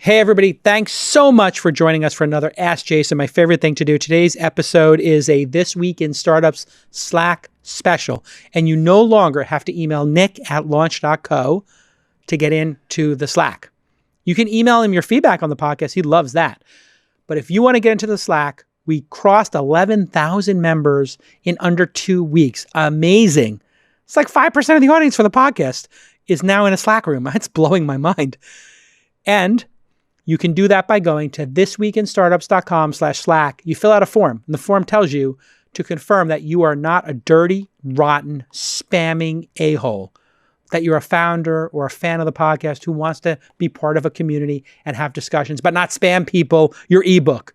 Hey, everybody. Thanks so much for joining us for another Ask Jason. My favorite thing to do. Today's episode is a This Week in Startups Slack special. And you no longer have to email nick@launch.co to get into the Slack. You can email him your feedback on the podcast. He loves that. But if you want to get into the Slack, we crossed 11,000 members in under 2 weeks. Amazing. It's like 5% of the audience for the podcast is now in a Slack room. It's blowing my mind. And you can do that by going to thisweekinstartups.com/Slack. You fill out a form, and the form tells you to confirm that you are not a dirty, rotten, spamming a-hole, that you're a founder or a fan of the podcast who wants to be part of a community and have discussions, but not spam people your ebook.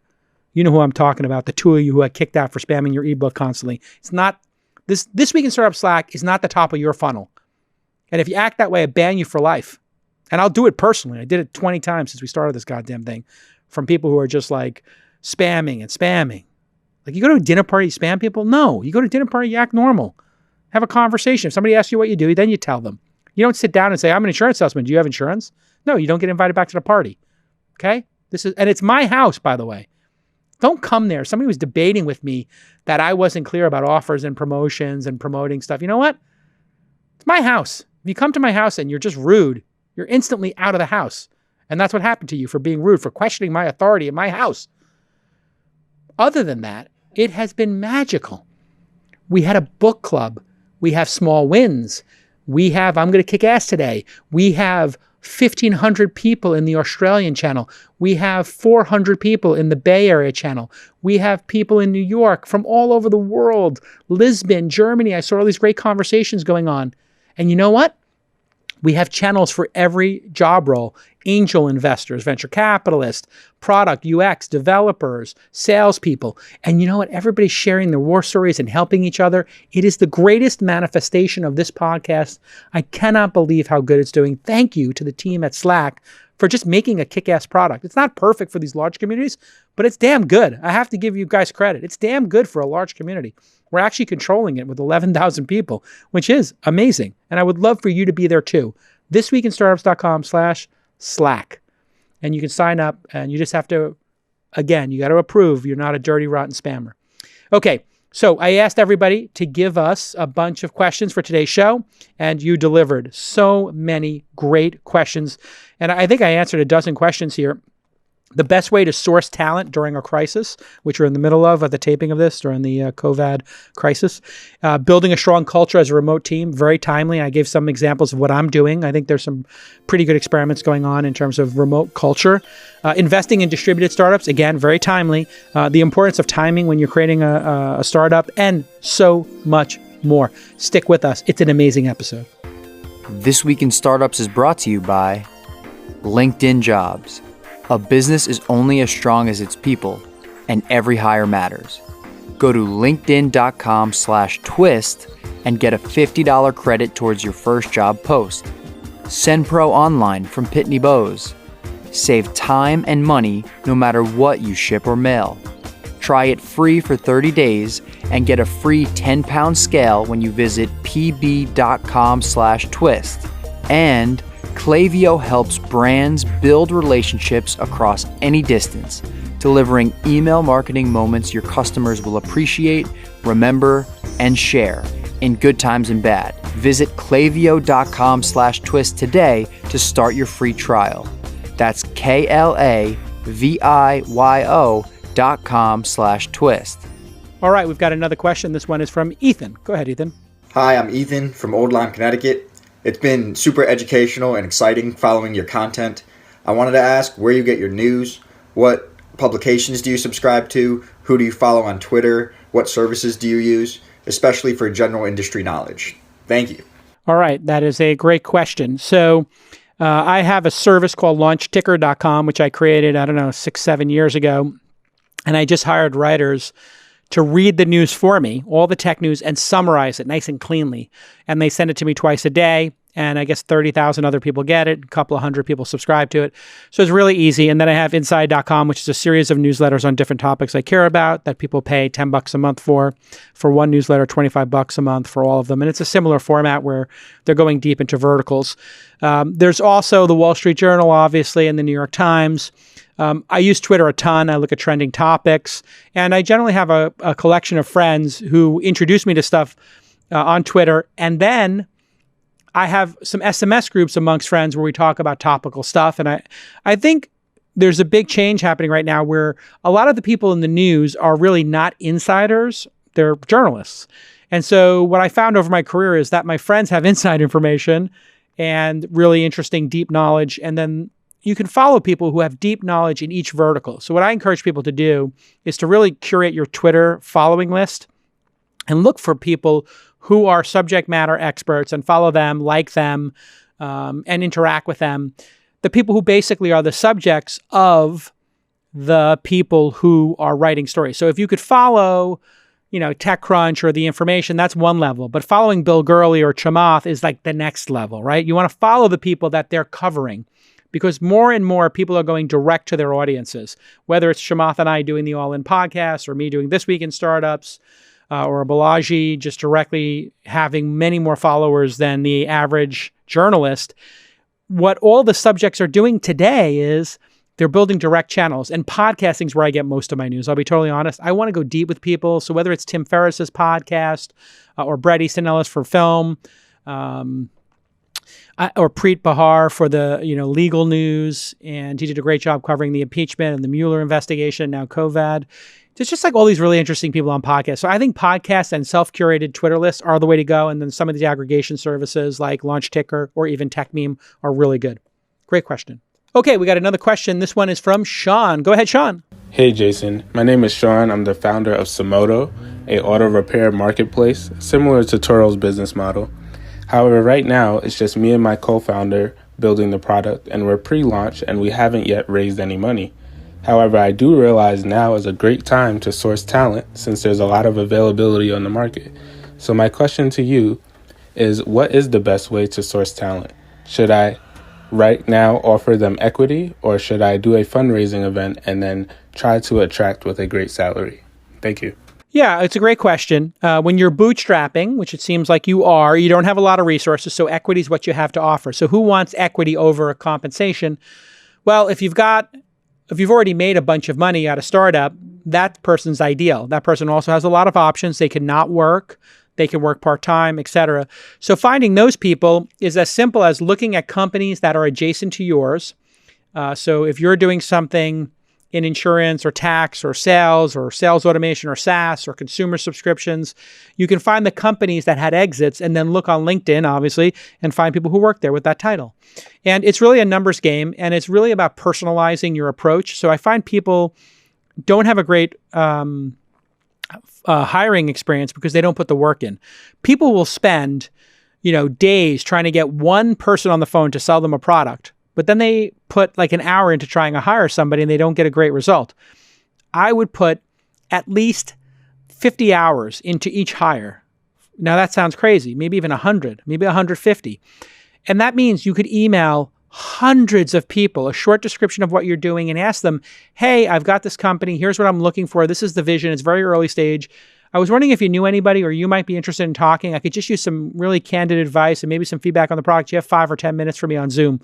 You know who I'm talking about, the two of you who I kicked out for spamming your ebook constantly. It's not, this Week in Startup Slack is not the top of your funnel. And if you act that way, I ban you for life. And I'll do it personally. I did it 20 times since we started this goddamn thing, from people who are just like spamming and spamming. Like, you go to a dinner party, you spam people? No. You go to a dinner party, you act normal. Have a conversation. If somebody asks you what you do, then you tell them. You don't sit down and say, I'm an insurance salesman. Do you have insurance? No, you don't get invited back to the party. Okay? And it's my house, by the way. Don't come there. Somebody was debating with me that I wasn't clear about offers and promotions and promoting stuff. You know what? It's my house. If you come to my house and you're just rude, you're instantly out of the house. And that's what happened to you for being rude, for questioning my authority in my house. Other than that, it has been magical. We had a book club. We have small wins. We have, I'm going to kick ass today. We have 1,500 people in the Australian channel. We have 400 people in the Bay Area channel. We have people in New York from all over the world. Lisbon, Germany. I saw all these great conversations going on. And you know what? We have channels for every job role: angel investors, venture capitalists, product, UX, developers, salespeople. And you know what? Everybody's sharing their war stories and helping each other. It is the greatest manifestation of this podcast. I cannot believe how good it's doing. Thank you to the team at Slack for just making a kick-ass product. It's not perfect for these large communities, but it's damn good. I have to give you guys credit. It's damn good for a large community. We're actually controlling it with 11,000 people, which is amazing. And I would love for you to be there too. thisweekinstartups.com/Slack. And you can sign up, and you just have to, again, you got to approve. You're not a dirty, rotten spammer. Okay. So I asked everybody to give us a bunch of questions for today's show, and you delivered so many great questions. And I think I answered a dozen questions here. The best way to source talent during a crisis, which we're in the middle of at the taping of this, during the COVID crisis. Building a strong culture as a remote team, very timely. I gave some examples of what I'm doing. I think there's some pretty good experiments going on in terms of remote culture. Investing in distributed startups, again, very timely. The importance of timing when you're creating a startup, and so much more. Stick with us. It's an amazing episode. This Week in Startups is brought to you by LinkedIn Jobs. A business is only as strong as its people, and every hire matters. Go to linkedin.com/twist and get a $50 credit towards your first job post. Send Pro Online from Pitney Bowes. Save time and money no matter what you ship or mail. Try it free for 30 days and get a free 10-pound scale when you visit pb.com/twist. And Klaviyo helps brands build relationships across any distance, delivering email marketing moments your customers will appreciate, remember, and share in good times and bad. Visit klaviyo.com/twist today to start your free trial. That's KLAVIYO.com/twist. All right, we've got another question. This one is from Ethan. Go ahead, Ethan. Hi, I'm Ethan from Old Lyme, Connecticut. It's been super educational and exciting following your content. I wanted to ask where you get your news, what publications do you subscribe to, who do you follow on Twitter, what services do you use, especially for general industry knowledge. Thank you. All right, that is a great question. So I have a service called launchticker.com, which I created, 6-7 years ago. And I just hired writers to read the news for me, all the tech news, and summarize it nice and cleanly. And they send it to me twice a day. and I guess 30,000 other people get it. A couple of hundred people subscribe to it. So it's really easy. And then I have inside.com, which is a series of newsletters on different topics I care about that people pay $10 a month for one newsletter, $25 a month for all of them. And it's a similar format where they're going deep into verticals. There's also the Wall Street Journal, obviously, and the New York Times. I use Twitter a ton. I look at trending topics, and I generally have a collection of friends who introduce me to stuff on Twitter. And then I have some SMS groups amongst friends where we talk about topical stuff. And I think there's a big change happening right now where a lot of the people in the news are really not insiders. They're journalists. And so what I found over my career is that my friends have inside information and really interesting, deep knowledge. And then you can follow people who have deep knowledge in each vertical. So what I encourage people to do is to really curate your Twitter following list and look for people who are subject matter experts and follow them, like them, and interact with them. The people who basically are the subjects of the people who are writing stories. So if you could follow, TechCrunch or The Information, that's one level. But following Bill Gurley or Chamath is like the next level, right? You want to follow the people that they're covering because more and more people are going direct to their audiences, whether it's Chamath and I doing the All In podcast or me doing This Week in Startups, or Balaji just directly having many more followers than the average journalist. What all the subjects are doing today is they're building direct channels, and podcasting is where I get most of my news. I'll be totally honest. I want to go deep with people. So whether it's Tim Ferriss's podcast or Bret Easton Ellis for film, or Preet Bihar for the legal news, and he did a great job covering the impeachment and the Mueller investigation, now COVID. There's just like all these really interesting people on podcasts. So I think podcasts and self-curated Twitter lists are the way to go. And then some of these aggregation services like Launch Ticker or even TechMeme are really good. Great question. Okay, we got another question. This one is from Sean. Go ahead, Sean. Hey, Jason. My name is Sean. I'm the founder of Sumoto, a auto repair marketplace similar to Turo's business model. However, right now, it's just me and my co-founder building the product, and we're pre-launch and we haven't yet raised any money. However, I do realize now is a great time to source talent since there's a lot of availability on the market. So my question to you is, what is the best way to source talent? Should I right now offer them equity, or should I do a fundraising event and then try to attract with a great salary? Thank you. Yeah, it's a great question. When you're bootstrapping, which it seems like you are, you don't have a lot of resources, so equity is what you have to offer. So who wants equity over a compensation? Well, if you've already made a bunch of money out of startup, that person's ideal. That person also has a lot of options. They can not work. They can work part-time, etc. So finding those people is as simple as looking at companies that are adjacent to yours. So if you're doing something in insurance or tax or sales automation or SaaS or consumer subscriptions, you can find the companies that had exits and then look on LinkedIn, obviously, and find people who work there with that title. And it's really a numbers game, and it's really about personalizing your approach. So I find people don't have a great hiring experience because they don't put the work in. People will spend, days trying to get one person on the phone to sell them a product, but then they put like an hour into trying to hire somebody and they don't get a great result. I would put at least 50 hours into each hire. Now that sounds crazy, maybe even 100, maybe 150. And that means you could email hundreds of people a short description of what you're doing and ask them, hey, I've got this company. Here's what I'm looking for. This is the vision. It's very early stage. I was wondering if you knew anybody or you might be interested in talking. I could just use some really candid advice and maybe some feedback on the product. You have 5 or 10 minutes for me on Zoom.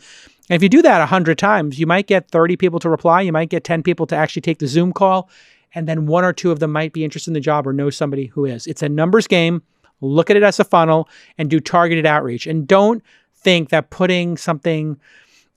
And if you do that 100 times, you might get 30 people to reply. You might get 10 people to actually take the Zoom call. And then 1 or 2 of them might be interested in the job or know somebody who is. It's a numbers game. Look at it as a funnel and do targeted outreach. And don't think that putting something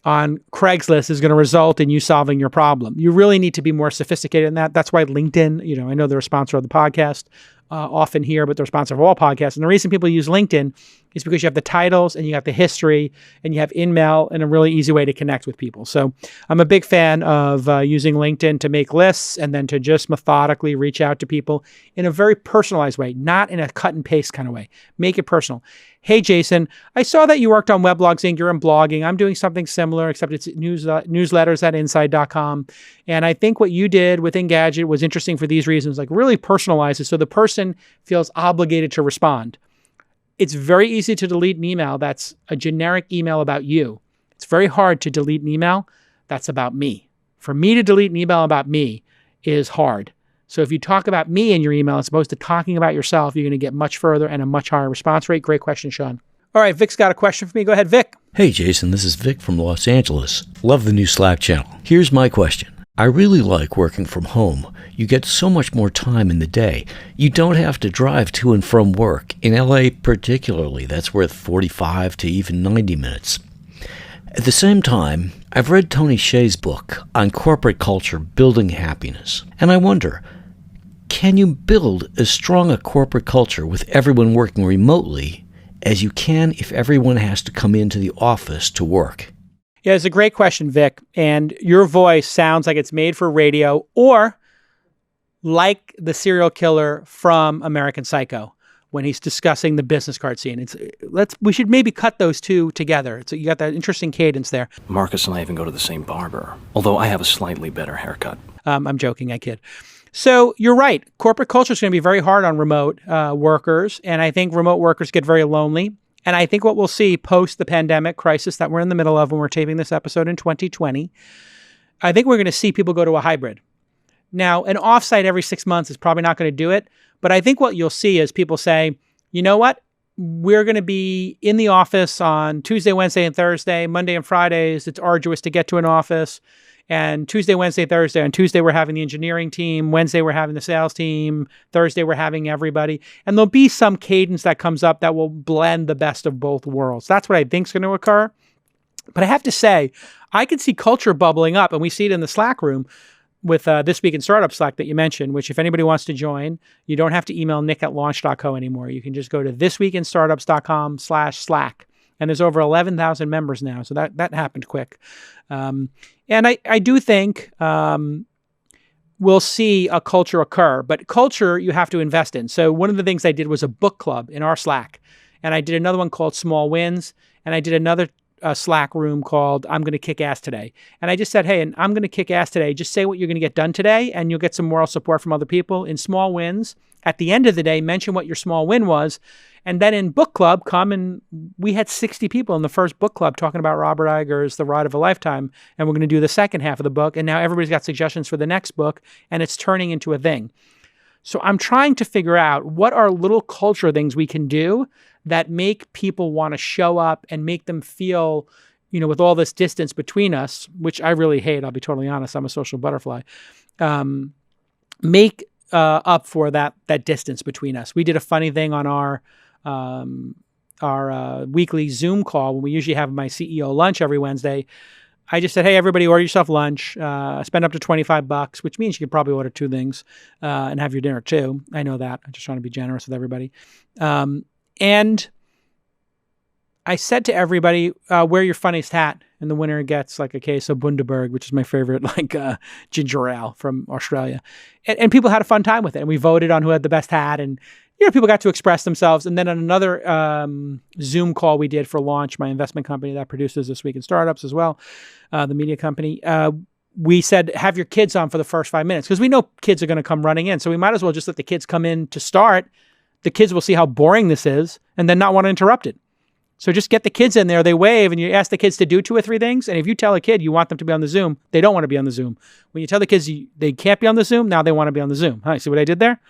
on Craigslist is going to result in you solving your problem. You really need to be more sophisticated in that. That's why LinkedIn, I know they're a sponsor of the podcast often here, but they're a sponsor of all podcasts. And the reason people use LinkedIn is because you have the titles and you have the history and you have InMail and a really easy way to connect with people. So I'm a big fan of using LinkedIn to make lists and then to just methodically reach out to people in a very personalized way, not in a cut and paste kind of way. Make it personal. Hey, Jason, I saw that you worked on Weblogs Inc. You're in blogging. I'm doing something similar, except it's newsletters at inside.com. And I think what you did with Engadget was interesting for these reasons, like really personalize it so the person feels obligated to respond. It's very easy to delete an email that's a generic email about you. It's very hard to delete an email that's about me. For me to delete an email about me is hard. So if you talk about me in your email as opposed to talking about yourself, you're going to get much further and a much higher response rate. Great question, Sean. All right, Vic's got a question for me. Go ahead, Vic. Hey, Jason, this is Vic from Los Angeles. Love the new Slack channel. Here's my question. I really like working from home. You get so much more time in the day. You don't have to drive to and from work. In LA particularly, that's worth 45 to even 90 minutes. At the same time, I've read Tony Hsieh's book on corporate culture, Building Happiness. And I wonder, can you build as strong a corporate culture with everyone working remotely as you can if everyone has to come into the office to work? Yeah, it's a great question, Vic. And your voice sounds like it's made for radio or like the serial killer from American Psycho when he's discussing the business card scene. We should maybe cut those two together. You got that interesting cadence there. Marcus and I even go to the same barber, although I have a slightly better haircut. I'm joking, I kid. So you're right. Corporate culture is going to be very hard on remote workers. And I think remote workers get very lonely. And I think what we'll see post the pandemic crisis that we're in the middle of when we're taping this episode in 2020, I think we're going to see people go to a hybrid. Now, an offsite every 6 months is probably not going to do it. But I think what you'll see is people say, you know what? We're going to be in the office on Tuesday, Wednesday, and Thursday. Monday and Fridays, it's arduous to get to an office. And Tuesday, Wednesday, Thursday. On Tuesday, we're having the engineering team. Wednesday, we're having the sales team. Thursday, we're having everybody. And there'll be some cadence that comes up that will blend the best of both worlds. That's what I think is going to occur. But I have to say, I can see culture bubbling up, and we see it in the Slack room with This Week in Startup Slack that you mentioned, which if anybody wants to join, you don't have to email nick@launch.co anymore. You can just go to thisweekinstartups.com/Slack. And there's over 11,000 members now. So that happened quick. And I do think we'll see a culture occur. But culture you have to invest in. So one of the things I did was a book club in our Slack. And I did another one called Small Wins. And I did another Slack room called I'm going to kick ass today. And I just said, hey, and I'm going to kick ass today. Just say what you're going to get done today. And you'll get some moral support from other people. In Small Wins, at the end of the day, mention what your small win was. And then in book club, we had 60 people in the first book club talking about Robert Iger's The Ride of a Lifetime. And we're going to do the second half of the book. And now everybody's got suggestions for the next book. And it's turning into a thing. So I'm trying to figure out what are little culture things we can do that make people want to show up and make them feel, with all this distance between us, which I really hate. I'll be totally honest. I'm a social butterfly. Make up for that distance between us. We did a funny thing on our weekly Zoom call when we usually have my CEO lunch every Wednesday. I just said, hey, everybody, order yourself lunch, spend up to $25, which means you could probably order two things and have your dinner too. I know that. I'm just trying to be generous with everybody. And I said to everybody, wear your funniest hat, and the winner gets like a case of Bundaberg, which is my favorite ginger ale from Australia. And people had a fun time with it. And we voted on who had the best hat, and people got to express themselves. And then on another Zoom call we did for Launch, my investment company that produces This Week in Startups as well, the media company, we said, have your kids on for the first 5 minutes, because we know kids are going to come running in. So we might as well just let the kids come in to start. The kids will see how boring this is and then not want to interrupt it. So just get the kids in there, they wave, and you ask the kids to do 2 or 3 things. And if you tell a kid you want them to be on the Zoom, they don't want to be on the Zoom. When you tell the kids they can't be on the Zoom, now they want to be on the Zoom. Huh, see what I did there?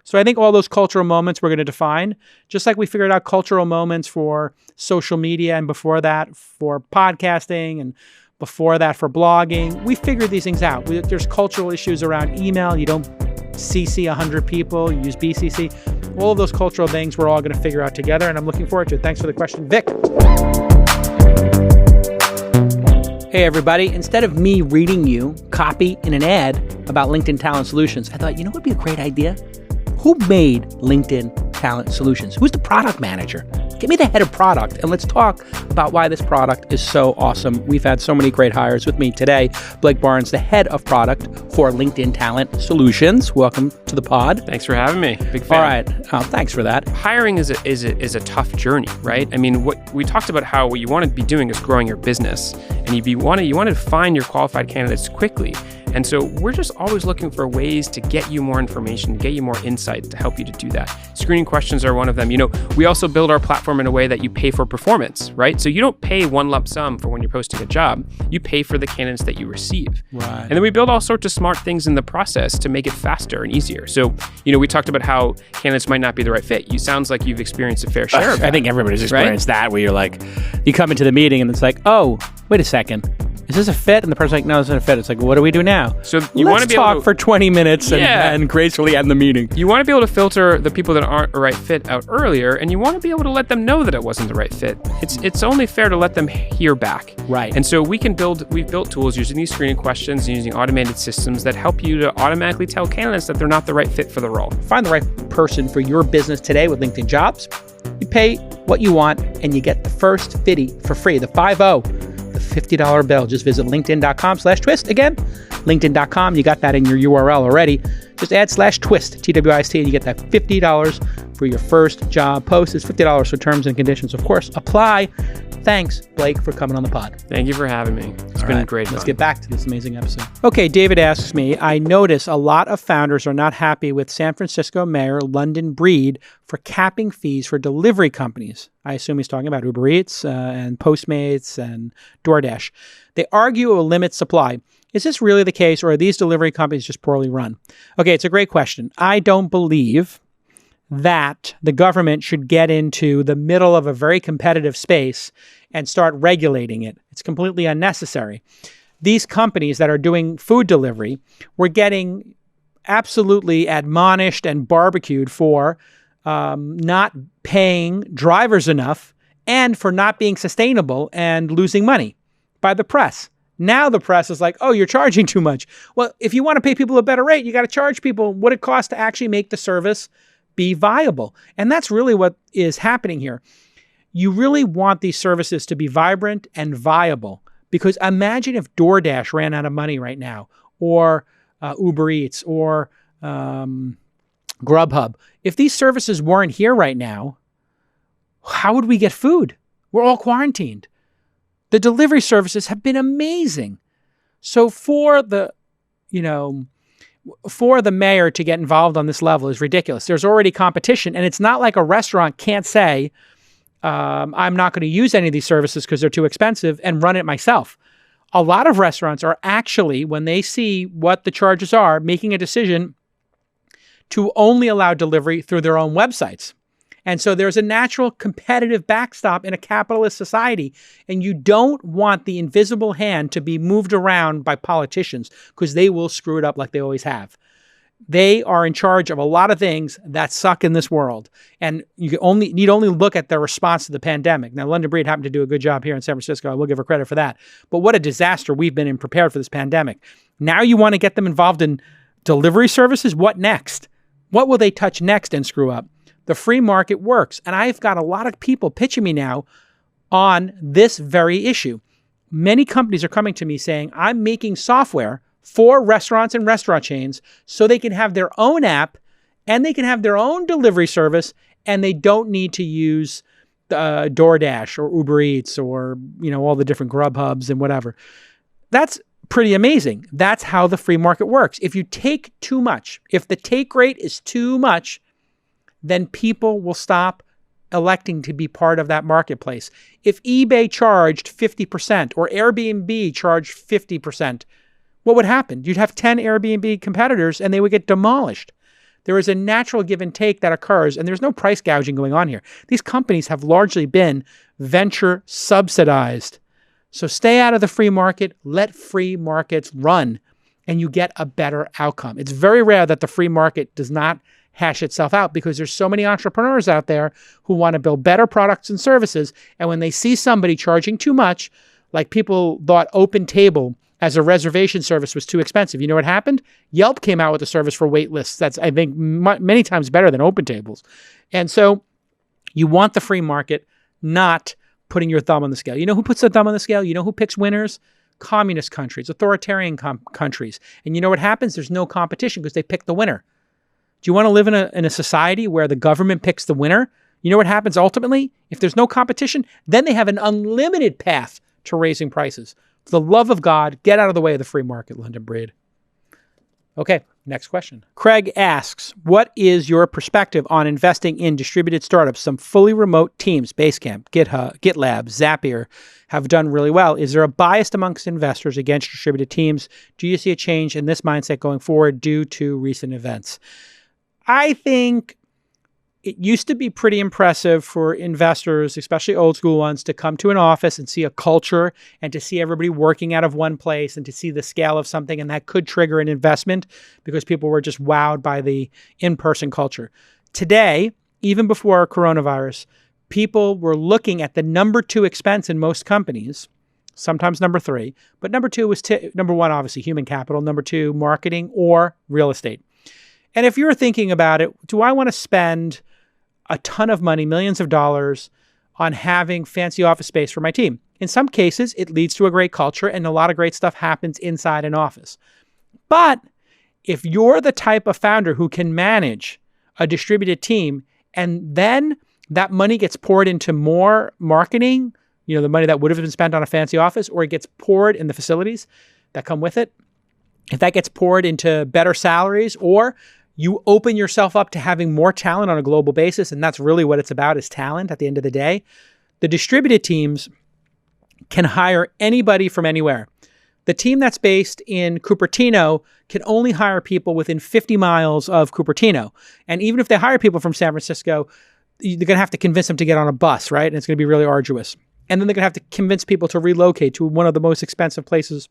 So I think all those cultural moments we're going to define, just like we figured out cultural moments for social media, and before that for podcasting, and before that for blogging. We figured these things out. There's cultural issues around email. You don't CC 100 people, you use BCC. All of those cultural things we're all going to figure out together, and I'm looking forward to it. Thanks for the question, Vic. Hey, everybody. Instead of me reading you copy in an ad about LinkedIn Talent Solutions, I thought, what would be a great idea? Who made LinkedIn Talent Solutions? Who's the product manager? Give me the head of product, and let's talk about why this product is so awesome. We've had so many great hires with me today. Blake Barnes, the head of product for LinkedIn Talent Solutions. Welcome to the pod. Thanks for having me. Big fan. All right. Thanks for that. Hiring is a tough journey, right? I mean, what we talked about, how what you want to be doing is growing your business, and you want to find your qualified candidates quickly. And so we're just always looking for ways to get you more information, get you more insight to help you to do that. Screening questions are one of them. We also build our platform in a way that you pay for performance, right? So you don't pay one lump sum for when you're posting a job. You pay for the candidates that you receive. Right. And then we build all sorts of smart things in the process to make it faster and easier. So, we talked about how candidates might not be the right fit. You sounds like you've experienced a fair share of that. I think everybody's experienced that, where you're like, you come into the meeting and it's like, oh, wait a second. Is this a fit? And the person's like, no, it's not a fit. It's like, what do we do now? So you want to be talk able to for 20 minutes and gracefully end the meeting. You want to be able to filter the people that aren't a right fit out earlier, and you want to be able to let them know that it wasn't the right fit. It's only fair to let them hear back. Right. And so we've built tools using these screening questions and using automated systems that help you to automatically tell candidates that they're not the right fit for the role. Find the right person for your business today with LinkedIn Jobs. You pay what you want, and you get the first fitty for free, the 5-0. The $50 bill. Just visit linkedin.com/twist. Again, linkedin.com. You got that in your URL already. Just add /twist, TWIST, and you get that $50 for your first job post. It's $50 for terms and conditions, of course. Apply. Thanks, Blake, for coming on the pod. Thank you for having me. It's been great fun. Let's get back to this amazing episode. Okay, David asks me, I notice a lot of founders are not happy with San Francisco Mayor London Breed for capping fees for delivery companies. I assume he's talking about Uber Eats and Postmates and DoorDash. They argue it will limit supply. Is this really the case, or are these delivery companies just poorly run? Okay, it's a great question. I don't believe that the government should get into the middle of a very competitive space and start regulating it. It's completely unnecessary. These companies that are doing food delivery were getting absolutely admonished and barbecued for not paying drivers enough and for not being sustainable and losing money by the press. Now the press is like, oh, you're charging too much. Well, if you want to pay people a better rate, you got to charge people what it costs to actually make the service be viable. And that's really what is happening here. You really want these services to be vibrant and viable, because imagine if DoorDash ran out of money right now, or Uber Eats, or Grubhub. If these services weren't here right now, how would we get food? We're all quarantined. The delivery services have been amazing. So for the mayor to get involved on this level is ridiculous. There's already competition, and it's not like a restaurant can't say, I'm not going to use any of these services because they're too expensive and run it myself. A lot of restaurants are actually, when they see what the charges are, making a decision to only allow delivery through their own websites. And so there's a natural competitive backstop in a capitalist society. And you don't want the invisible hand to be moved around by politicians, because they will screw it up like they always have. They are in charge of a lot of things that suck in this world. And you need only look at their response to the pandemic. Now, London Breed happened to do a good job here in San Francisco. I will give her credit for that. But what a disaster we've been in prepared for this pandemic. Now you want to get them involved in delivery services? What next? What will they touch next and screw up? The free market works. And I've got a lot of people pitching me now on this very issue. Many companies are coming to me saying, I'm making software for restaurants and restaurant chains so they can have their own app and they can have their own delivery service, and they don't need to use DoorDash or Uber Eats or, all the different Grubhubs and whatever. That's pretty amazing. That's how the free market works. If you take too much, if the take rate is too much, then people will stop electing to be part of that marketplace. If eBay charged 50% or Airbnb charged 50%, what would happen? You'd have 10 Airbnb competitors and they would get demolished. There is a natural give and take that occurs, and there's no price gouging going on here. These companies have largely been venture subsidized. So stay out of the free market, let free markets run, and you get a better outcome. It's very rare that the free market does not hash itself out, because there's so many entrepreneurs out there who want to build better products and services. And when they see somebody charging too much, like people thought Open Table as a reservation service was too expensive. You know what happened? Yelp came out with a service for wait lists that's, I think, many times better than Open Tables. And so you want the free market, not putting your thumb on the scale. You know who puts their thumb on the scale? You know who picks winners? Communist countries, authoritarian countries. And you know what happens? There's no competition because they pick the winner. Do you want to live in a society where the government picks the winner? You know what happens ultimately? If there's no competition, then they have an unlimited path to raising prices. For the love of God, get out of the way of the free market, London Breed. Okay, next question. Craig asks, what is your perspective on investing in distributed startups? Some fully remote teams, Basecamp, GitLab, Zapier, have done really well. Is there a bias amongst investors against distributed teams? Do you see a change in this mindset going forward due to recent events? I think it used to be pretty impressive for investors, especially old school ones, to come to an office and see a culture and to see everybody working out of one place and to see the scale of something. And that could trigger an investment because people were just wowed by the in-person culture. Today, even before coronavirus, people were looking at the number 2 expense in most companies, sometimes number 3, but number 2 was number 1, obviously human capital, number 2, marketing or real estate. And if you're thinking about it, do I want to spend a ton of money, millions of dollars, on having fancy office space for my team? In some cases, it leads to a great culture and a lot of great stuff happens inside an office. But if you're the type of founder who can manage a distributed team and then that money gets poured into more marketing, the money that would have been spent on a fancy office, or it gets poured in the facilities that come with it, if that gets poured into better salaries, or you open yourself up to having more talent on a global basis, and that's really what it's about, is talent at the end of the day. The distributed teams can hire anybody from anywhere. The team that's based in Cupertino can only hire people within 50 miles of Cupertino. And even if they hire people from San Francisco, they're going to have to convince them to get on a bus, right? And it's going to be really arduous. And then they're going to have to convince people to relocate to one of the most expensive places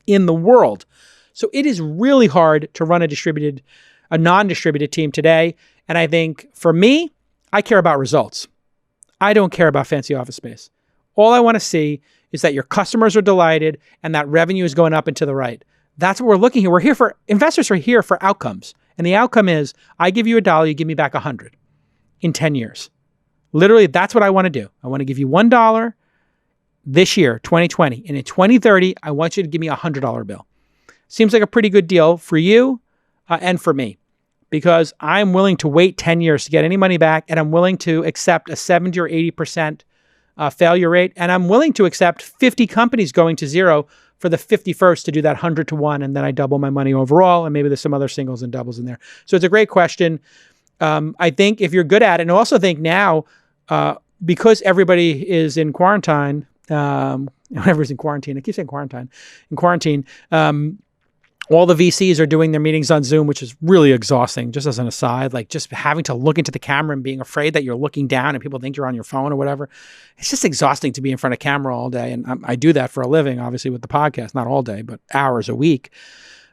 in the world. So it is really hard to run a non-distributed team today. And I think for me, I care about results. I don't care about fancy office space. All I want to see is that your customers are delighted and that revenue is going up and to the right. That's what we're looking here. Investors are here for outcomes. And the outcome is I give you $1, you give me back 100 in 10 years. Literally, that's what I want to do. I want to give you $1 this year, 2020. And in 2030, I want you to give me a $100 bill. Seems like a pretty good deal for you and for me, because I'm willing to wait 10 years to get any money back, and I'm willing to accept a 70 or 80% failure rate, and I'm willing to accept 50 companies going to zero for the 51st to do that 100 to 1, and then I double my money overall, and maybe there's some other singles and doubles in there. So it's a great question. I think if you're good at it, and I also think now, because everybody is in quarantine, everybody's in quarantine, I keep saying quarantine, in quarantine, all the VCs are doing their meetings on Zoom, which is really exhausting, just as an aside, like just having to look into the camera and being afraid that you're looking down and people think you're on your phone or whatever. It's just exhausting to be in front of camera all day. And I do that for a living, obviously, with the podcast, not all day, but hours a week.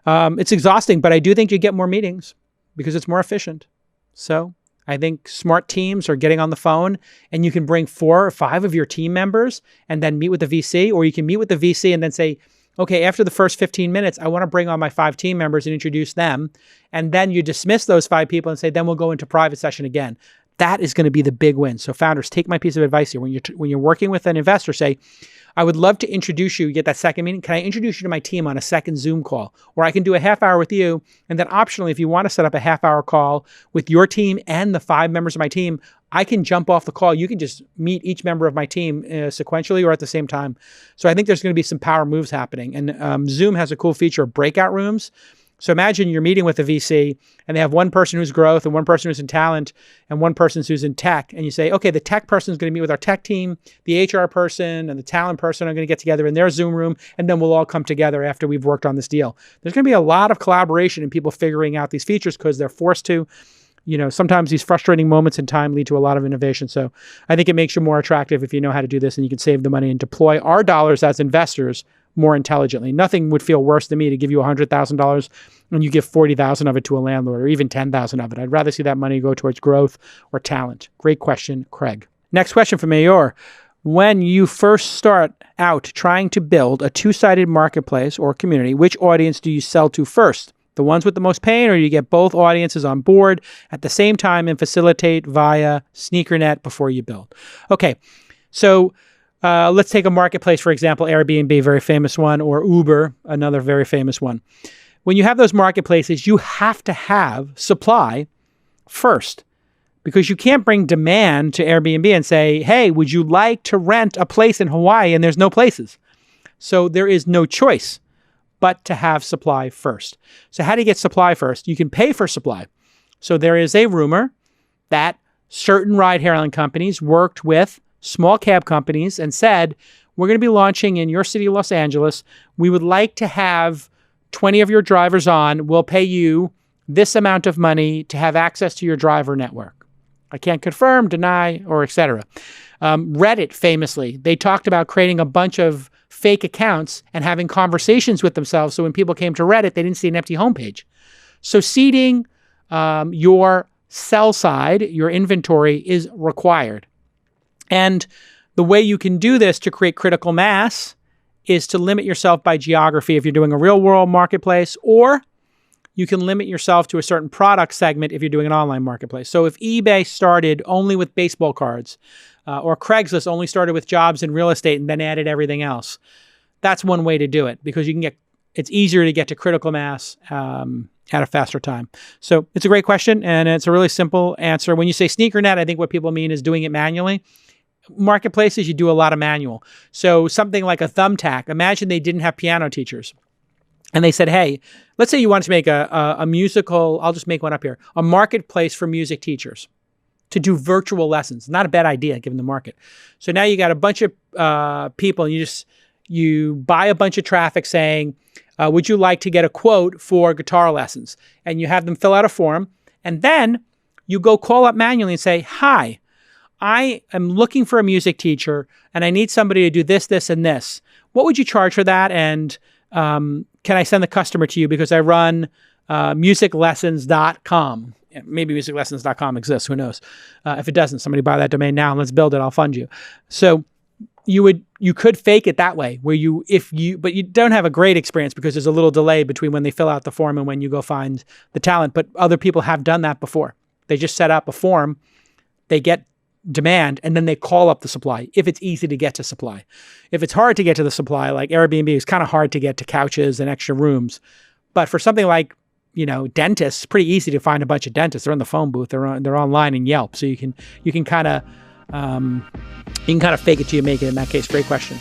It's exhausting, but I do think you get more meetings because it's more efficient. So I think smart teams are getting on the phone, and you can bring 4 or 5 of your team members and then meet with the VC, or you can meet with the VC and then say, okay, after the first 15 minutes, I want to bring on my 5 team members and introduce them. And then you dismiss those 5 people and say, then we'll go into private session again. That is going to be the big win. So founders, take my piece of advice here. When you're working with an investor, say, I would love to introduce you, get that second meeting. Can I introduce you to my team on a second Zoom call? Or I can do a half hour with you. And then optionally, if you want to set up a half hour call with your team and the 5 members of my team, I can jump off the call. You can just meet each member of my team sequentially or at the same time. So I think there's going to be some power moves happening. And Zoom has a cool feature of breakout rooms. So imagine you're meeting with a VC and they have one person who's growth and one person who's in talent and one person who's in tech. And you say, okay, the tech person is going to meet with our tech team, the HR person and the talent person are going to get together in their Zoom room, and then we'll all come together after we've worked on this deal. There's going to be a lot of collaboration and people figuring out these features because they're forced to. Sometimes these frustrating moments in time lead to a lot of innovation. So I think it makes you more attractive if you know how to do this and you can save the money and deploy our dollars as investors more intelligently. Nothing would feel worse than me to give you $100,000 and you give 40,000 of it to a landlord, or even 10,000 of it. I'd rather see that money go towards growth or talent. Great question, Craig. Next question from Mayur. When you first start out trying to build a 2-sided marketplace or community, which audience do you sell to first? The ones with the most pain, or you get both audiences on board at the same time and facilitate via SneakerNet before you build? Okay, so let's take a marketplace, for example, Airbnb, very famous one, or Uber, another very famous one. When you have those marketplaces, you have to have supply first, because you can't bring demand to Airbnb and say, hey, would you like to rent a place in Hawaii? And there's no places. So there is no choice but to have supply first. So how do you get supply first? You can pay for supply. So there is a rumor that certain ride-hailing companies worked with small cab companies and said, we're going to be launching in your city, Los Angeles. We would like to have 20 of your drivers on. We'll pay you this amount of money to have access to your driver network. I can't confirm, deny, or etc. Reddit, famously, they talked about creating a bunch of fake accounts and having conversations with themselves. So when people came to Reddit, they didn't see an empty homepage. So seeding your sell side, your inventory, is required. And the way you can do this to create critical mass is to limit yourself by geography if you're doing a real world marketplace, or you can limit yourself to a certain product segment if you're doing an online marketplace. So if eBay started only with baseball cards, or Craigslist only started with jobs and real estate and then added everything else, that's one way to do it, because it's easier to get to critical mass at a faster time. So it's a great question, and it's a really simple answer. When you say sneakernet, I think what people mean is doing it manually. Marketplaces, you do a lot of manual. So something like a Thumbtack, imagine they didn't have piano teachers. And they said, hey, let's say you want to make a musical, I'll just make one up here, a marketplace for music teachers to do virtual lessons. Not a bad idea given the market. So now you got a bunch of people, and you buy a bunch of traffic saying, would you like to get a quote for guitar lessons? And you have them fill out a form. And then you go call up manually and say, hi, I am looking for a music teacher and I need somebody to do this, this, and this. What would you charge for that? And can I send the customer to you because I run musiclessons.com? Maybe musiclessons.com exists. Who knows? If it doesn't, somebody buy that domain now and let's build it. I'll fund you. So you could fake it that way, but you don't have a great experience because there's a little delay between when they fill out the form and when you go find the talent. But other people have done that before. They just set up a form, they get demand, and then they call up the supply if it's easy to get to supply. If it's hard to get to the supply, like Airbnb, is kind of hard to get to couches and extra rooms. But for something like, dentists, it's pretty easy to find a bunch of dentists. They're in the phone booth. They're online in Yelp. So you can kind of fake it till you make it in that case. Great question.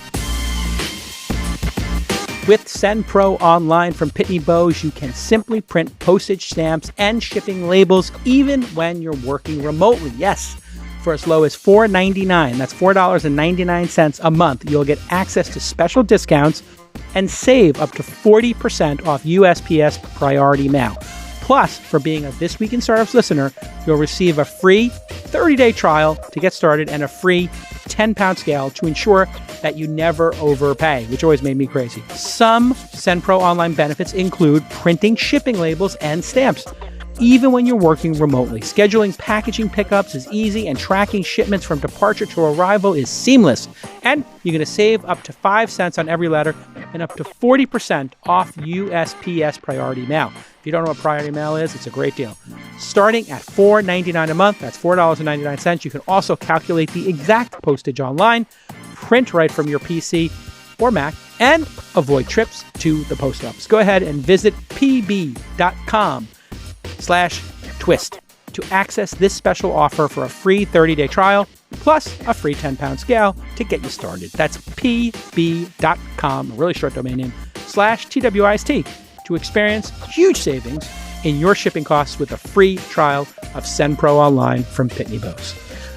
With SendPro Online from Pitney Bowes, you can simply print postage stamps and shipping labels even when you're working remotely. Yes, for as low as $4.99. That's $4.99 a month. You'll get access to special discounts and save up to 40% off USPS Priority Mail. Plus, for being a This Week in Startups listener, you'll receive a free 30-day trial to get started and a free 10-pound scale to ensure that you never overpay, which always made me crazy. Some SendPro Online benefits include printing shipping labels and stamps, even when you're working remotely. Scheduling packaging pickups is easy, and tracking shipments from departure to arrival is seamless. And you're going to save up to 5 cents on every letter and up to 40% off USPS Priority Mail. If you don't know what Priority Mail is, it's a great deal. Starting at $4.99 a month, that's $4.99. You can also calculate the exact postage online, print right from your PC or Mac, and avoid trips to the post office. Go ahead and visit pb.com/twist to access this special offer for a free 30-day trial, plus a free 10-pound scale to get you started. That's pb.com, a really short domain name, /TWIST to experience huge savings in your shipping costs with a free trial of SendPro Online from Pitney Bowes.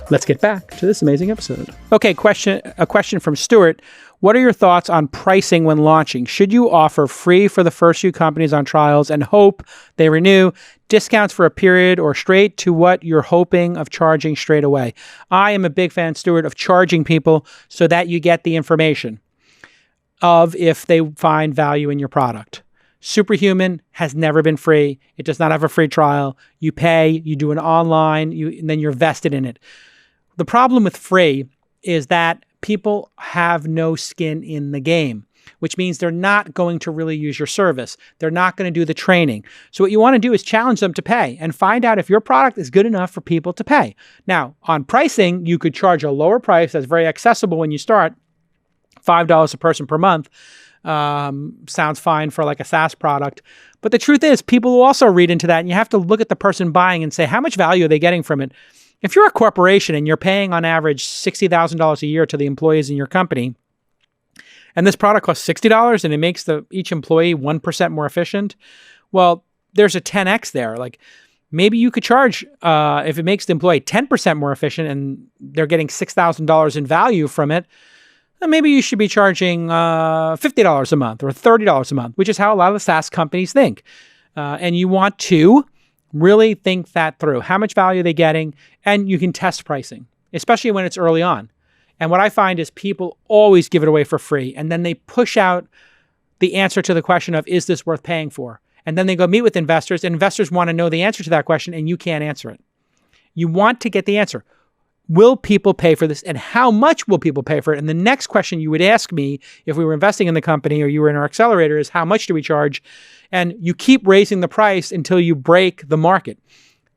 Let's get back to this amazing episode. Okay, a question from Stuart. What are your thoughts on pricing when launching? Should you offer free for the first few companies on trials and hope they renew, discounts for a period, or straight to what you're hoping of charging straight away? I am a big fan, Stuart, of charging people so that you get the information of if they find value in your product. Superhuman has never been free. It does not have a free trial. You pay, you do an online, and then you're vested in it. The problem with free is that people have no skin in the game, which means they're not going to really use your service. They're not going to do the training. So what you want to do is challenge them to pay and find out if your product is good enough for people to pay. Now, on pricing, you could charge a lower price that's very accessible when you start, $5 a person per month. Sounds fine for like a SaaS product. But the truth is, people will also read into that, and you have to look at the person buying and say, how much value are they getting from it? If you're a corporation and you're paying on average $60,000 a year to the employees in your company, and this product costs $60 and it makes each employee 1% more efficient, well, there's a 10x there. Like maybe you could charge, if it makes the employee 10% more efficient and they're getting $6,000 in value from it, then maybe you should be charging $50 a month or $30 a month, which is how a lot of the SaaS companies think. And you want to really think that through. How much value are they getting? And you can test pricing, especially when it's early on. And what I find is people always give it away for free. And then they push out the answer to the question of, is this worth paying for? And then they go meet with investors, and investors want to know the answer to that question, and you can't answer it. You want to get the answer. Will people pay for this? And how much will people pay for it? And the next question you would ask me if we were investing in the company or you were in our accelerator is, how much do we charge? And you keep raising the price until you break the market.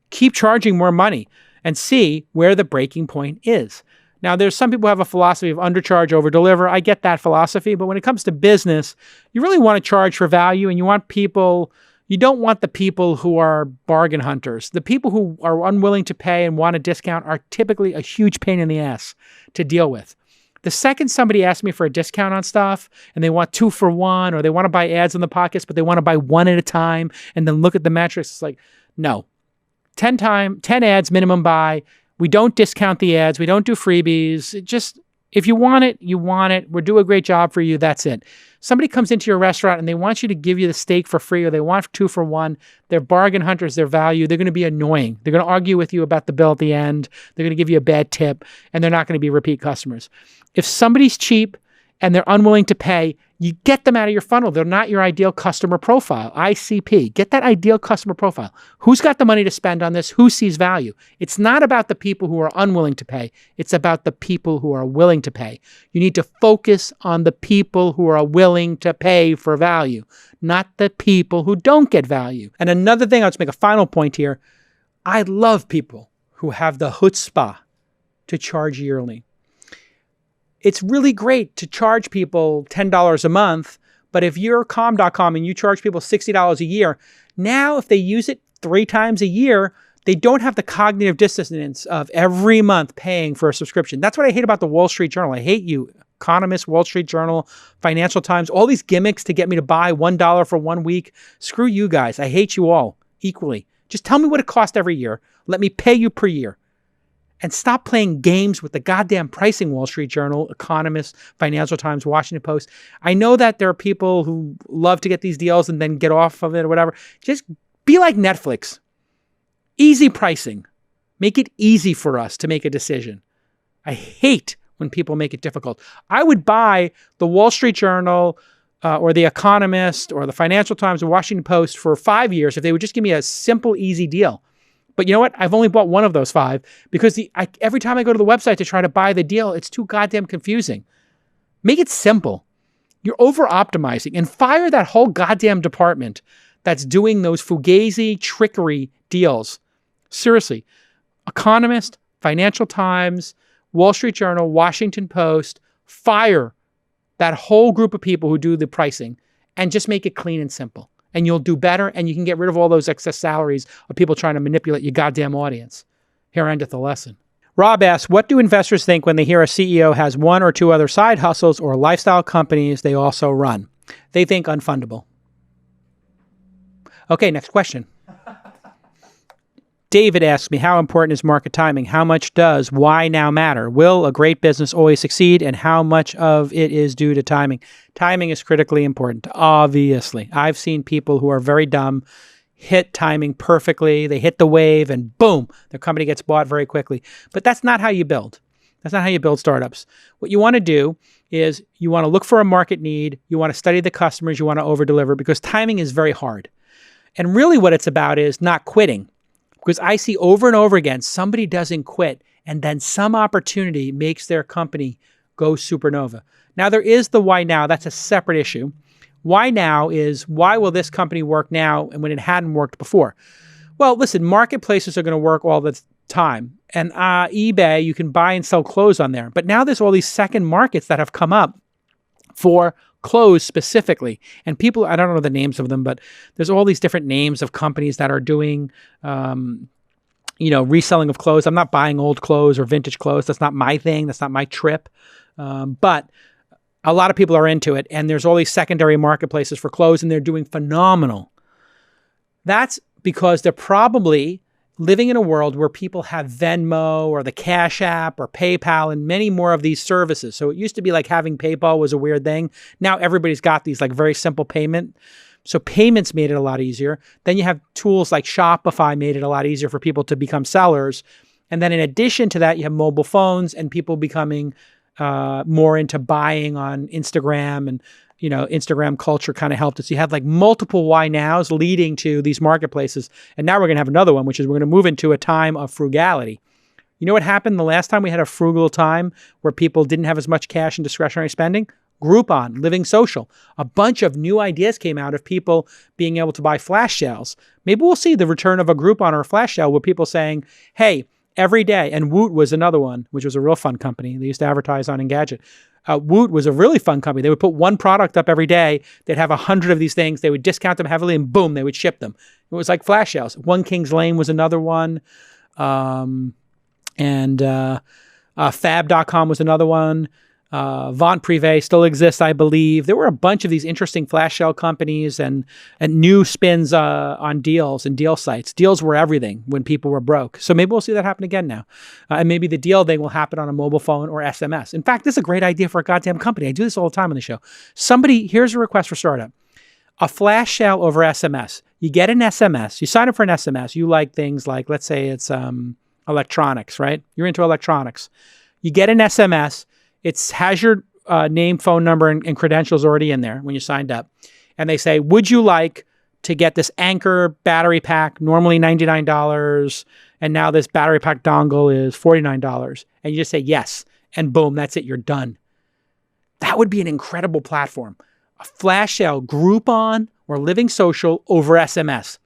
Keep charging more money and see where the breaking point is. Now, there's some people who have a philosophy of undercharge, overdeliver. I get that philosophy, but when it comes to business, you really want to charge for value, and you don't want the people who are bargain hunters. The people who are unwilling to pay and want a discount are typically a huge pain in the ass to deal with. The second somebody asks me for a discount on stuff and they want 2 for 1, or they want to buy ads in the pockets, but they want to buy one at a time and then look at the metrics, it's like, no. 10 ads minimum buy. We don't discount the ads. We don't do freebies. Just, if you want it, you want it. We'll do a great job for you. That's it. Somebody comes into your restaurant and they want you to give you the steak for free, or they want 2 for 1. They're bargain hunters. They're value. They're going to be annoying. They're going to argue with you about the bill at the end. They're going to give you a bad tip, and they're not going to be repeat customers. If somebody's cheap and they're unwilling to pay, you get them out of your funnel. They're not your ideal customer profile, ICP. Get that ideal customer profile. Who's got the money to spend on this? Who sees value? It's not about the people who are unwilling to pay. It's about the people who are willing to pay. You need to focus on the people who are willing to pay for value, not the people who don't get value. And another thing, I'll just make a final point here. I love people who have the chutzpah to charge yearly. It's really great to charge people $10 a month, but if you're calm.com and you charge people $60 a year, now if they use it 3 times a year, they don't have the cognitive dissonance of every month paying for a subscription. That's what I hate about the Wall Street Journal. I hate you, Economist, Wall Street Journal, Financial Times, all these gimmicks to get me to buy $1 for 1 week. Screw you guys. I hate you all equally. Just tell me what it costs every year. Let me pay you per year. And stop playing games with the goddamn pricing. Wall Street Journal, Economist, Financial Times, Washington Post. I know that there are people who love to get these deals and then get off of it or whatever. Just be like Netflix. Easy pricing. Make it easy for us to make a decision. I hate when people make it difficult. I would buy the Wall Street Journal or the Economist or the Financial Times or Washington Post for 5 years if they would just give me a simple, easy deal. But you know what? I've only bought one of those 5 because every time I go to the website to try to buy the deal, it's too goddamn confusing. Make it simple. You're over-optimizing, and fire that whole goddamn department that's doing those fugazi trickery deals. Seriously. Economist, Financial Times, Wall Street Journal, Washington Post, fire that whole group of people who do the pricing and just make it clean and simple. And you'll do better, and you can get rid of all those excess salaries of people trying to manipulate your goddamn audience. Here endeth the lesson. Rob asks, what do investors think when they hear a CEO has 1 or 2 other side hustles or lifestyle companies they also run? They think unfundable. Okay, next question. David asks me, how important is market timing? How much does why now matter? Will a great business always succeed? And how much of it is due to timing? Timing is critically important, obviously. I've seen people who are very dumb hit timing perfectly. They hit the wave and boom, their company gets bought very quickly. But that's not how you build. That's not how you build startups. What you want to do is you want to look for a market need. You want to study the customers. You want to over-deliver because timing is very hard. And really what it's about is not quitting. Because I see over and over again, somebody doesn't quit and then some opportunity makes their company go supernova. Now there is the why now. That's a separate issue. Why now is why will this company work now and when it hadn't worked before? Well, listen, marketplaces are going to work all the time. And eBay, you can buy and sell clothes on there. But now there's all these second markets that have come up for clothes specifically. And people, I don't know the names of them, but there's all these different names of companies that are doing, reselling of clothes. I'm not buying old clothes or vintage clothes. That's not my thing. That's not my trip. But a lot of people are into it, and there's all these secondary marketplaces for clothes, and they're doing phenomenal. That's because they're probably living in a world where people have Venmo or the Cash App or PayPal and many more of these services. So it used to be like having PayPal was a weird thing. Now everybody's got these like very simple payment. So payments made it a lot easier. Then you have tools like Shopify made it a lot easier for people to become sellers. And then in addition to that, you have mobile phones and people becoming more into buying on Instagram, and Instagram culture kind of helped us. You had like multiple why nows leading to these marketplaces. And now we're going to have another one, which is we're going to move into a time of frugality. You know what happened the last time we had a frugal time where people didn't have as much cash and discretionary spending? Groupon, Living Social. A bunch of new ideas came out of people being able to buy flash sales. Maybe we'll see the return of a Groupon or a flash sale with people saying, hey, every day. And Woot was another one, which was a real fun company. They used to advertise on Engadget. Woot was a really fun company. They would put one product up every day. They'd have 100 of these things. They would discount them heavily, and boom, they would ship them. It was like flash sales. One Kings Lane was another one. Fab.com was another one. Vente Privé still exists, I believe. There were a bunch of these interesting flash sale companies and new spins on deals and deal sites. Deals were everything when people were broke. So maybe we'll see that happen again now. And maybe the deal thing will happen on a mobile phone or SMS. In fact, this is a great idea for a goddamn company. I do this all the time on the show. Here's a request for startup. A flash sale over SMS. You get an SMS. You sign up for an SMS. You like things like, let's say it's electronics, right? You're into electronics. You get an SMS. It has your name, phone number, and credentials already in there when you signed up. And they say, would you like to get this Anchor battery pack, normally $99, and now this battery pack dongle is $49. And you just say yes, and boom, that's it, you're done. That would be an incredible platform. A flash sale, Groupon or Living Social over SMS.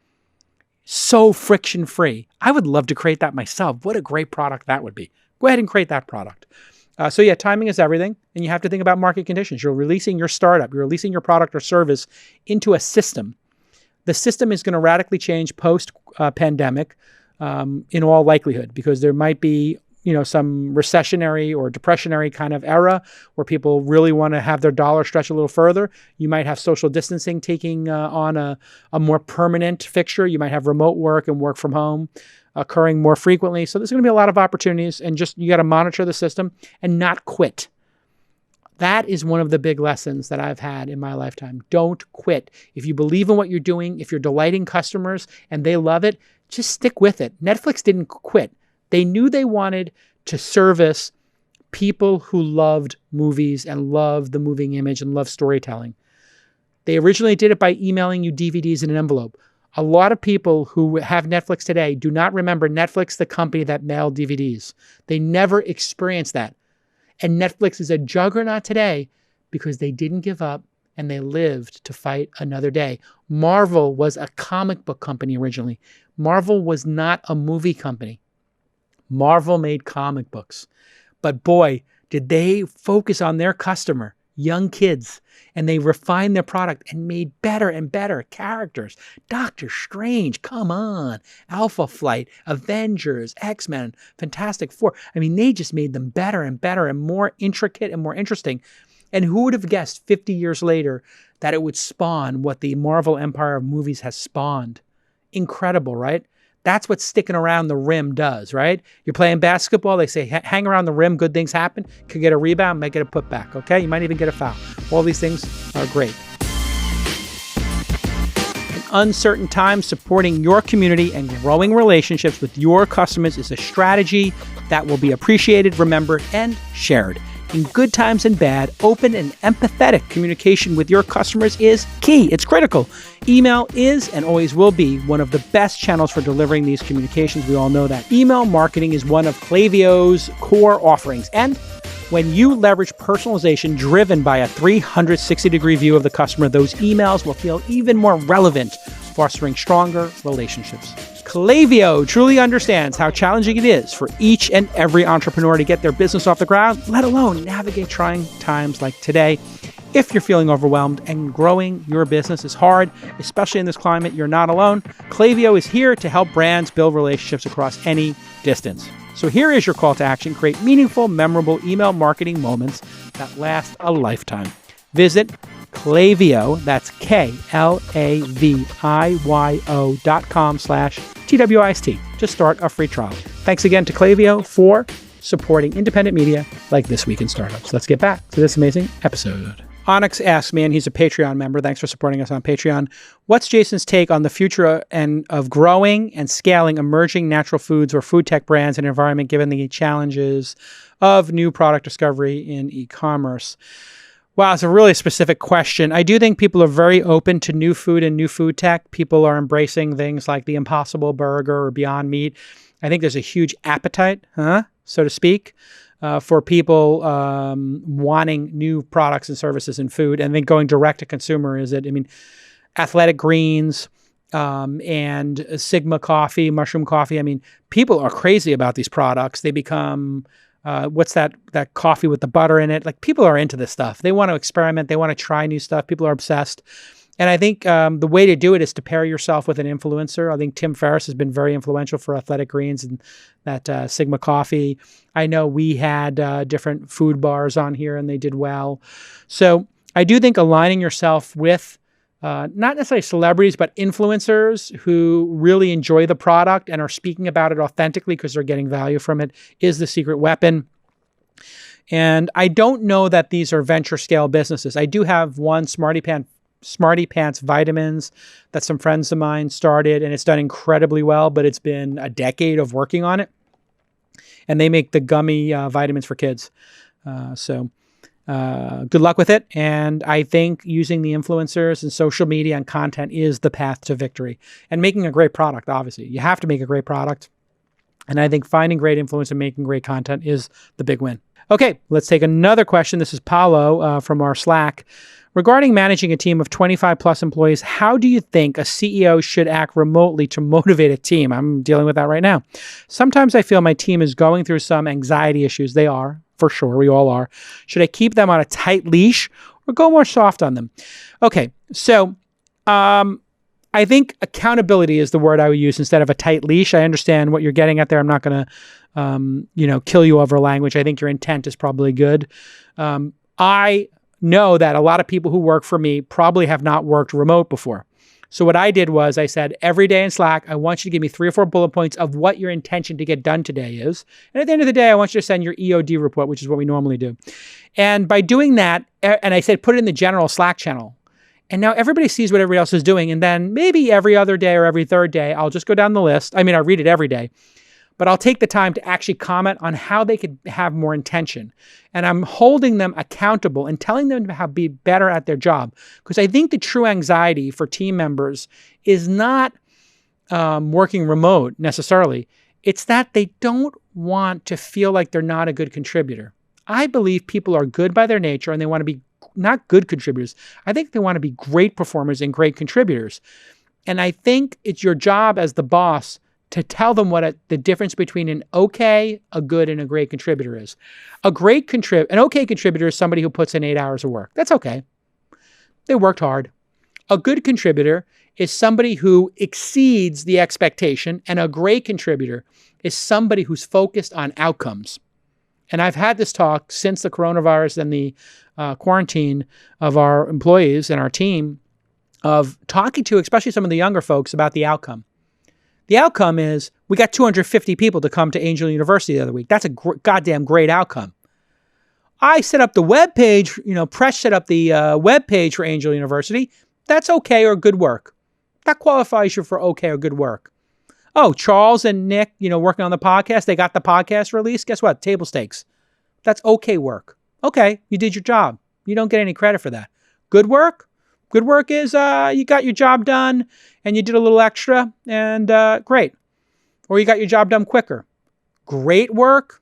So friction-free. I would love to create that myself. What a great product that would be. Go ahead and create that product. So yeah, timing is everything, and you have to think about market conditions. You're releasing your startup, you're releasing your product or service into a system. The system is going to radically change post-pandemic in all likelihood, because there might be some recessionary or depressionary kind of era where people really want to have their dollar stretch a little further. You might have social distancing taking on a more permanent fixture. You might have remote work and work from home occurring more frequently. So there's going to be a lot of opportunities, and you got to monitor the system and not quit. That is one of the big lessons that I've had in my lifetime. Don't quit. If you believe in what you're doing, if you're delighting customers and they love it, just stick with it. Netflix didn't quit. They knew they wanted to service people who loved movies and loved the moving image and loved storytelling. They originally did it by emailing you DVDs in an envelope. A lot of people who have Netflix today do not remember Netflix, the company that mailed DVDs. They never experienced that. And Netflix is a juggernaut today because they didn't give up and they lived to fight another day. Marvel was a comic book company originally. Marvel was not a movie company. Marvel made comic books. But boy, did they focus on their customer, young kids, and they refined their product and made better and better characters. Doctor Strange, come on. Alpha Flight, Avengers, X-Men, Fantastic Four. I mean, they just made them better and better and more intricate and more interesting. And who would have guessed 50 years later that it would spawn what the Marvel Empire of movies has spawned? Incredible, right? That's what sticking around the rim does, right? You're playing basketball. They say, hang around the rim, good things happen. Could get a rebound, might get a putback, okay? You might even get a foul. All these things are great. In uncertain times, supporting your community and growing relationships with your customers is a strategy that will be appreciated, remembered, and shared. In good times and bad, open and empathetic communication with your customers is key. It's critical. Email is and always will be one of the best channels for delivering these communications. We all know that. Email marketing is one of Klaviyo's core offerings. And when you leverage personalization driven by a 360-degree view of the customer, those emails will feel even more relevant, fostering stronger relationships. Klaviyo truly understands how challenging it is for each and every entrepreneur to get their business off the ground, let alone navigate trying times like today. If you're feeling overwhelmed and growing your business is hard, especially in this climate, you're not alone. Klaviyo is here to help brands build relationships across any distance. So here is your call to action. Create meaningful, memorable email marketing moments that last a lifetime. Visit Klaviyo, that's KLAVIYO.com/TWIST to start a free trial. Thanks again to Klaviyo for supporting independent media like This Week in Startups. Let's get back to this amazing episode. Onyx asks me, and he's a Patreon member. Thanks for supporting us on Patreon. What's Jason's take on the future of growing and scaling emerging natural foods or food tech brands and environment given the challenges of new product discovery in e-commerce? Wow, it's a really specific question. I do think people are very open to new food and new food tech. People are embracing things like the Impossible Burger or Beyond Meat. I think there's a huge appetite, so to speak, for people wanting new products and services in food. And then going direct to consumer is it, Athletic Greens and Sigma coffee, mushroom coffee. People are crazy about these products. They become... what's that coffee with the butter in it? Like, people are into this stuff. They want to experiment. They want to try new stuff. People are obsessed. And I think the way to do it is to pair yourself with an influencer. I think Tim Ferriss has been very influential for Athletic Greens and that Sigma coffee. I know we had different food bars on here and they did well. So I do think aligning yourself with not necessarily celebrities, but influencers who really enjoy the product and are speaking about it authentically because they're getting value from it is the secret weapon. And I don't know that these are venture scale businesses. I do have one Smarty Pants vitamins that some friends of mine started, and it's done incredibly well, but it's been a decade of working on it. And they make the gummy vitamins for kids. So good luck with it. And I think using the influencers and social media and content is the path to victory. And making a great product, obviously. You have to make a great product. And I think finding great influence and making great content is the big win. Okay, let's take another question. This is Paulo from our Slack. Regarding managing a team of 25 plus employees, how do you think a CEO should act remotely to motivate a team? I'm dealing with that right now. Sometimes I feel my team is going through some anxiety issues. They are, for sure. We all are. Should I keep them on a tight leash or go more soft on them? Okay, so I think accountability is the word I would use instead of a tight leash. I understand what you're getting at there. I'm not going to, kill you over language. I think your intent is probably good. I know that a lot of people who work for me probably have not worked remote before. So what I did was I said, every day in Slack, I want you to give me 3 or 4 bullet points of what your intention to get done today is. And at the end of the day, I want you to send your EOD report, which is what we normally do. And by doing that, and I said, put it in the general Slack channel. And now everybody sees what everybody else is doing. And then maybe every other day or every third day, I'll just go down the list. I read it every day. But I'll take the time to actually comment on how they could have more intention. And I'm holding them accountable and telling them how to be better at their job. Because I think the true anxiety for team members is not working remote necessarily. It's that they don't want to feel like they're not a good contributor. I believe people are good by their nature and they want to be not good contributors. I think they want to be great performers and great contributors. And I think it's your job as the boss to tell them what the difference between an okay, a good, and a great contributor is. An okay contributor is somebody who puts in 8 hours of work. That's okay. They worked hard. A good contributor is somebody who exceeds the expectation, and a great contributor is somebody who's focused on outcomes. And I've had this talk since the coronavirus and the quarantine of our employees and our team of talking to, especially some of the younger folks, about the outcome. The outcome is we got 250 people to come to Angel University the other week. That's a goddamn great outcome. I set up the web page, Presh set up the web page for Angel University. That's okay or good work. That qualifies you for okay or good work. Oh, Charles and Nick, working on the podcast, they got the podcast released. Guess what? Table stakes. That's okay work. Okay, you did your job. You don't get any credit for that. Good work? Good work is you got your job done and you did a little extra and great. Or you got your job done quicker. Great work?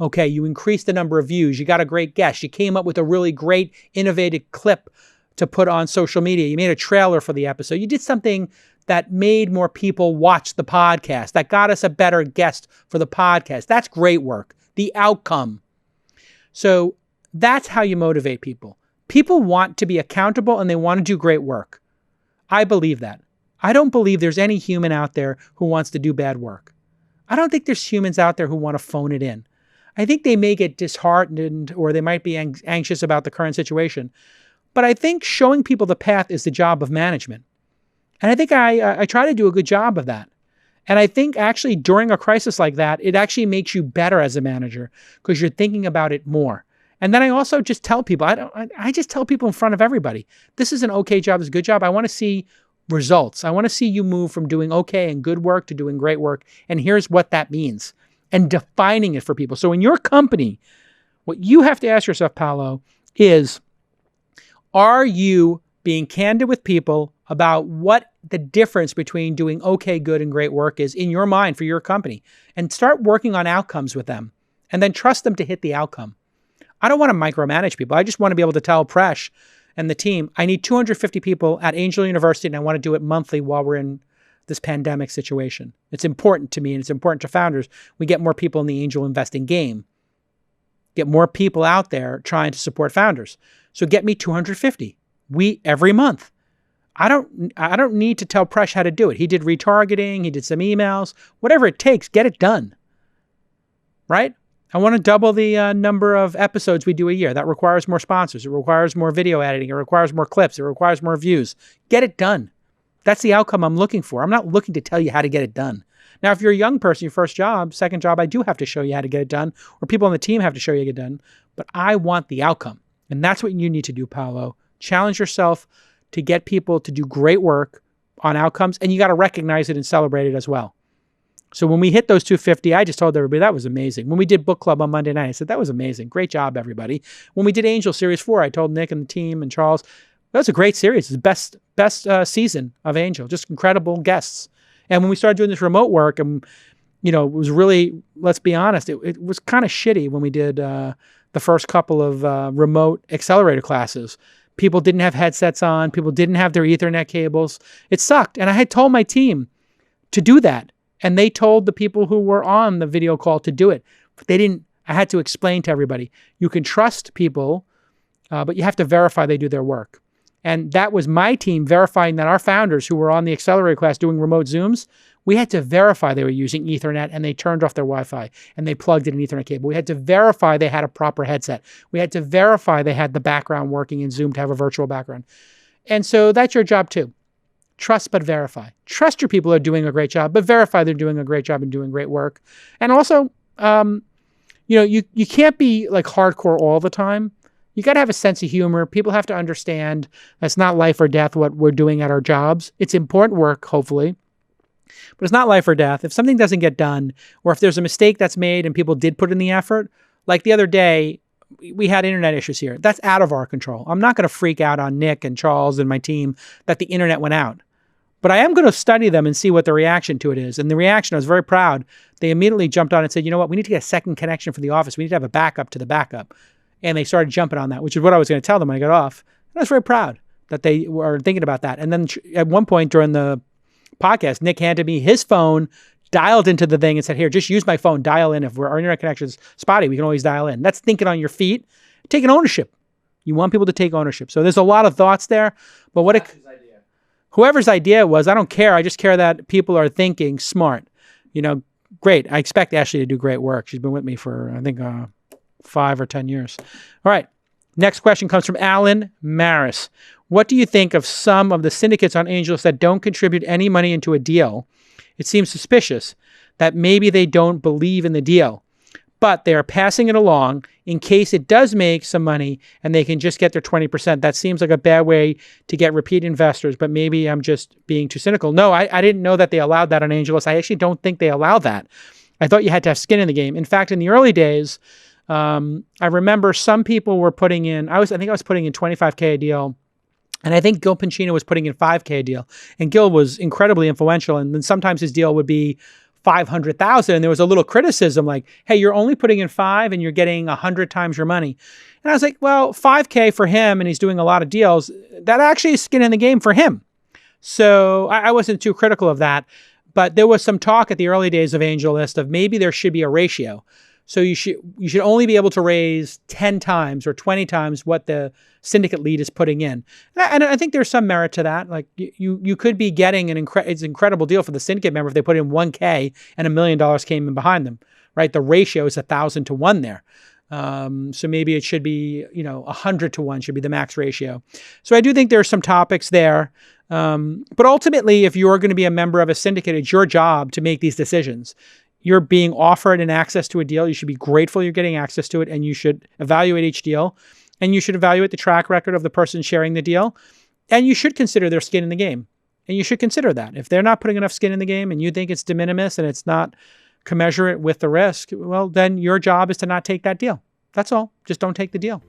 Okay, you increased the number of views. You got a great guest. You came up with a really great, innovative clip to put on social media. You made a trailer for the episode. You did something that made more people watch the podcast, that got us a better guest for the podcast. That's great work. The outcome. So that's how you motivate people. People want to be accountable and they want to do great work. I believe that. I don't believe there's any human out there who wants to do bad work. I don't think there's humans out there who want to phone it in. I think they may get disheartened or they might be anxious about the current situation. But I think showing people the path is the job of management. And I think I try to do a good job of that. And I think actually during a crisis like that, it actually makes you better as a manager because you're thinking about it more. And then I also just tell people, I just tell people in front of everybody, this is an okay job, this is a good job. I want to see results. I want to see you move from doing okay and good work to doing great work. And here's what that means and defining it for people. So in your company, what you have to ask yourself, Paulo, is are you being candid with people about what the difference between doing okay, good, and great work is in your mind for your company, and start working on outcomes with them and then trust them to hit the outcome. I don't want to micromanage people. I just want to be able to tell Presh and the team, I need 250 people at Angel University and I want to do it monthly while we're in this pandemic situation. It's important to me and it's important to founders. We get more people in the angel investing game. Get more people out there trying to support founders. So get me 250 every month. I don't need to tell Presh how to do it. He did retargeting, he did some emails, whatever it takes, get it done. Right? I want to double the number of episodes we do a year. That requires more sponsors. It requires more video editing. It requires more clips. It requires more views. Get it done. That's the outcome I'm looking for. I'm not looking to tell you how to get it done. Now, if you're a young person, your first job, second job, I do have to show you how to get it done, or people on the team have to show you how to get it done. But I want the outcome. And that's what you need to do, Paulo. Challenge yourself to get people to do great work on outcomes, and you got to recognize it and celebrate it as well. So when we hit those 250, I just told everybody that was amazing. When we did book club on Monday night, I said, that was amazing. Great job, everybody. When we did Angel Series 4, I told Nick and the team and Charles, that was a great series. It's the best season of Angel, just incredible guests. And when we started doing this remote work, and it was really, let's be honest, it was kind of shitty when we did the first couple of remote accelerator classes. People didn't have headsets on. People didn't have their Ethernet cables. It sucked. And I had told my team to do that. And they told the people who were on the video call to do it. But they didn't. I had to explain to everybody, you can trust people, but you have to verify they do their work. And that was my team verifying that our founders who were on the accelerator class doing remote Zooms, we had to verify they were using Ethernet and they turned off their Wi-Fi and they plugged in an Ethernet cable. We had to verify they had a proper headset. We had to verify they had the background working in Zoom to have a virtual background. And so that's your job too. Trust but verify. Trust your people are doing a great job, but verify they're doing a great job and doing great work. And also, you can't be like hardcore all the time. You got to have a sense of humor. People have to understand that's not life or death what we're doing at our jobs. It's important work, hopefully, but it's not life or death. If something doesn't get done, or if there's a mistake that's made and people did put in the effort, like the other day, we had internet issues here. That's out of our control. I'm not going to freak out on Nick and Charles and my team that the internet went out. But I am going to study them and see what the reaction to it is. And the reaction, I was very proud. They immediately jumped on and said, you know what, we need to get a second connection for the office. We need to have a backup to the backup. And they started jumping on that, which is what I was going to tell them when I got off. And I was very proud that they were thinking about that. And then at one point during the podcast, Nick handed me his phone, dialed into the thing and said, here, just use my phone, dial in. If our internet connection's spotty, we can always dial in. That's thinking on your feet, taking ownership. You want people to take ownership. So there's a lot of thoughts there. But whoever's idea it was, I don't care. I just care that people are thinking smart. Great. I expect Ashley to do great work. She's been with me for, I think, 5 or 10 years. All right. Next question comes from Alan Maris. What do you think of some of the syndicates on Angels that don't contribute any money into a deal? It seems suspicious that maybe they don't believe in the deal, but they are passing it along in case it does make some money and they can just get their 20%. That seems like a bad way to get repeat investors, but maybe I'm just being too cynical. No, I didn't know that they allowed that on AngelList. I actually don't think they allow that. I thought you had to have skin in the game. In fact, in the early days, I remember some people were putting in, I think I was putting in $25K a deal. And I think Gil Pincino was putting in $5K a deal. And Gil was incredibly influential. And then sometimes his deal would be $500,000. And there was a little criticism like, hey, you're only putting in 5 and you're getting 100 times your money. And I was like, well, 5K for him, and he's doing a lot of deals, that actually is skin in the game for him. So I wasn't too critical of that. But there was some talk at the early days of AngelList of maybe there should be a ratio. So you should only be able to raise 10 times or 20 times what the syndicate lead is putting in. And I think there's some merit to that. Like you could be getting it's an incredible deal for the syndicate member if they put in 1K and $1 million came in behind them, right? The ratio is 1,000 to 1 there. So maybe it should be, 100 to 1 should be the max ratio. So I do think there are some topics there. But ultimately, if you're going to be a member of a syndicate, it's your job to make these decisions. You're being offered an access to a deal. You should be grateful you're getting access to it, and you should evaluate each deal, and you should evaluate the track record of the person sharing the deal, and you should consider their skin in the game. And you should consider that. If they're not putting enough skin in the game and you think it's de minimis and it's not commensurate with the risk, well, then your job is to not take that deal. That's all. Just don't take the deal.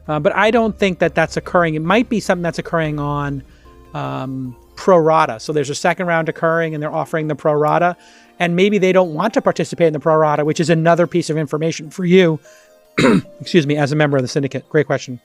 But I don't think that that's occurring. It might be something that's occurring on pro rata. So there's a second round occurring and they're offering the pro rata. And maybe they don't want to participate in the pro rata, which is another piece of information for you, excuse me, as a member of the syndicate. Great question.